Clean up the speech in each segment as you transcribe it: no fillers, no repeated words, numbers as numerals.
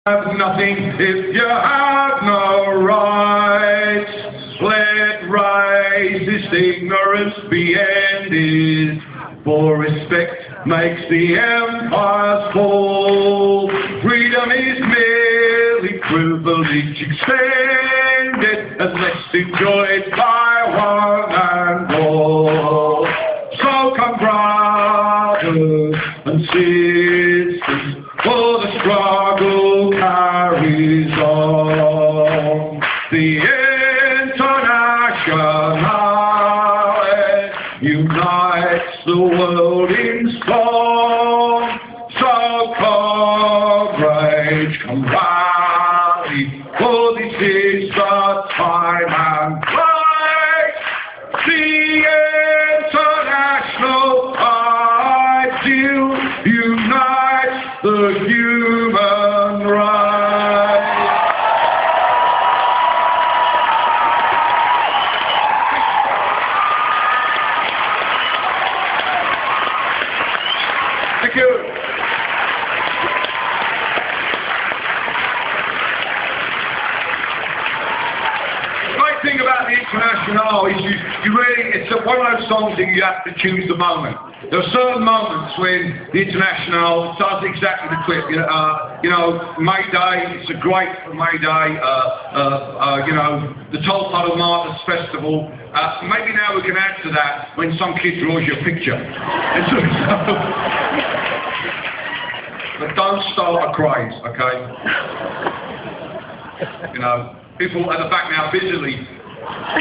Have nothing if you have no rights. Let racist ignorance be ended, for respect makes the empires fall. Freedom is merely privilege extended, unless enjoyed by one and all. So come brothers and sisters, for the struggle carries on. The Internationale unites the world in song. So comrades, come rally, for this is the time and place. The international ideal unites the human race. Thank you. The great thing about the Internationale is you really, it's one of those songs that you have to choose the moment. There are certain moments when the Internationale does exactly the clip. You know, May Day, it's a great for May Day. You know, the Toll Puddle Martyrs Festival. Maybe now we can add to that when some kid draws you a picture. But don't start a craze, okay? You know, people at the back now busily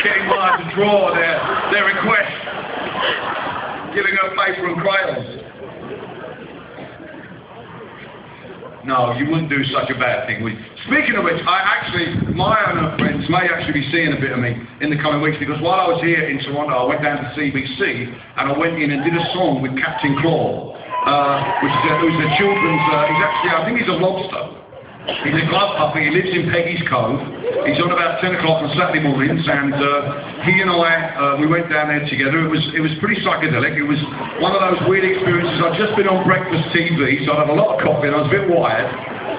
getting Maya to draw their request, giving her paper and crayons. No, you wouldn't do such a bad thing. Speaking of which, Maya and her friends may actually be seeing a bit of me in the coming weeks, because while I was here in Toronto, I went down to CBC and I went in and did a song with Captain Claw, who's a children's, he's actually, I think he's a lobster. He's a glove puppy, he lives in Peggy's Cove. He's on about 10 o'clock on Saturday mornings, and he and I, we went down there together. It was pretty psychedelic. It was one of those weird experiences. I'd just been on breakfast TV, so I'd had a lot of coffee and I was a bit wired.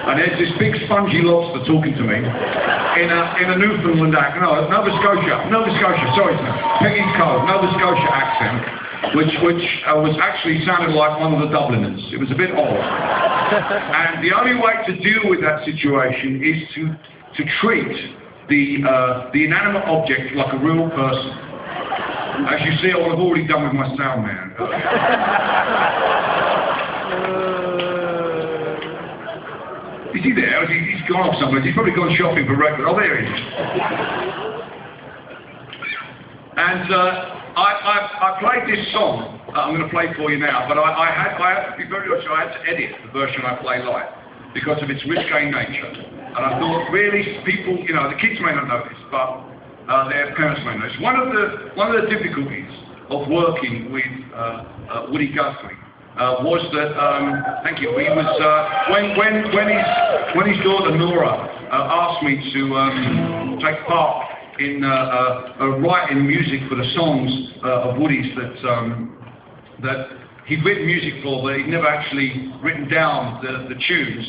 And there's this big spongy lobster talking to me in a Newfoundland accent, Nova Scotia, sorry, Peggy's Cove, Nova Scotia accent. Which was actually sounded like one of the Dubliners. It was a bit odd. And the only way to deal with that situation is to treat the inanimate object like a real person. As you see, what I've already done with my sound man. Is he there? He's gone off somewhere. He's probably gone shopping for record. Oh, there he is. And I played this song, I'm going to play for you now, but I have to be very honest, I had to edit the version I play live because of its risque nature. And I thought, really, people, you know, the kids may not know this, but their parents may know this. One of the difficulties of working with Woody Guthrie was that, thank you, he was, when his daughter Nora asked me to take part in writing music for the songs of Woody's that he'd written music for, but he'd never actually written down the tunes.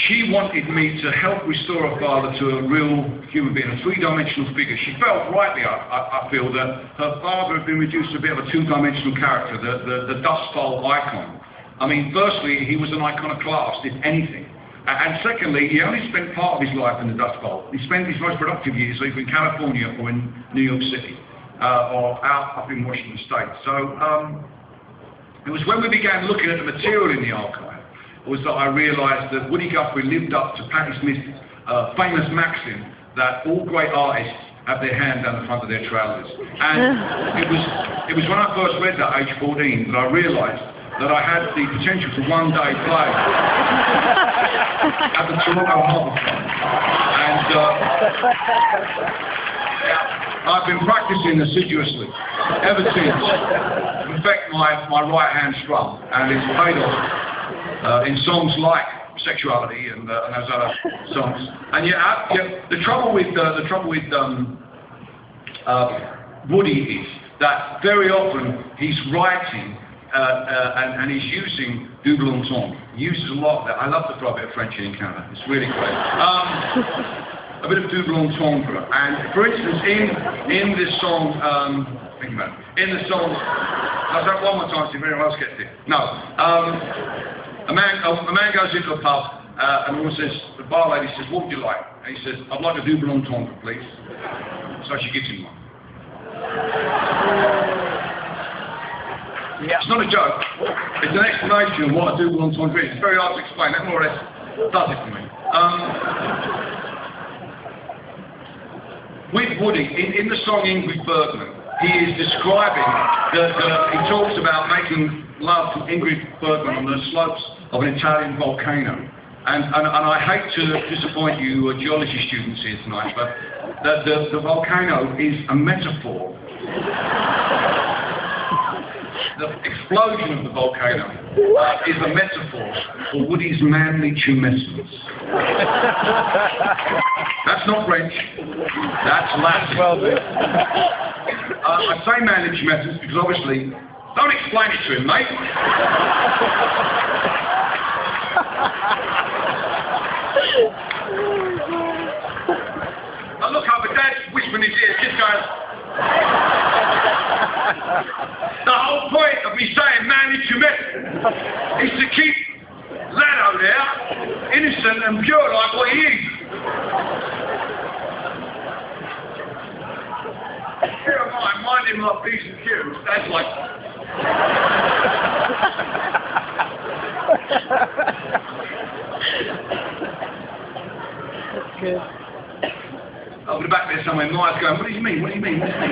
She wanted me to help restore her father to a real human being, a three-dimensional figure. She felt rightly, I feel, that her father had been reduced to a bit of a two-dimensional character, the Dust Bowl icon. I mean, firstly, he was an iconoclast, if anything. And secondly, he only spent part of his life in the Dust Bowl. He spent his most productive years either in California or in New York City, or out up in Washington State. So it was when we began looking at the material in the archive, was that I realised that Woody Guthrie lived up to Patti Smith's famous maxim that all great artists have their hand down the front of their trousers. And it was when I first read that, age 14, that I realised that I had the potential to one day play at the Toronto Harbour Front. And I've been practicing assiduously ever since. In fact, my right hand strum, and it's paid off in songs like Sexuality and those other songs. And the trouble with Woody is that very often he's writing and he's using double entendre, He uses a lot of that. I love to throw a bit of French in Canada. It's really great. A bit of double entendre. And for instance, in this song, think about it. In the song, I'll say it one more time so if anyone else gets it. No. A man goes into a pub and the woman says, the bar lady says, what would you like? And he says, I'd like a double entendre, please. So she gives him one. Yeah. It's not a joke. It's an explanation of what a double entendre is. It's very hard to explain. That more or less does it for me. With Woody, in the song Ingrid Bergman, he is describing he talks about making love to Ingrid Bergman on the slopes of an Italian volcano. And I hate to disappoint you geology students here tonight, but the volcano is a metaphor. The explosion of the volcano is a metaphor for Woody's manly tumescence. That's not French. That's Latin. Well, I say manly tumescence because obviously, don't explain it to him, mate. I look over, Dad's whispering his ear, just goes. The whole point of me saying manly tumescence is to keep Lado there innocent and pure like what he is. Here am I, minding my P's and Q's. That's like. That's good. Over the back there somewhere, Maya's going, what do you mean? What do you mean? What do you mean?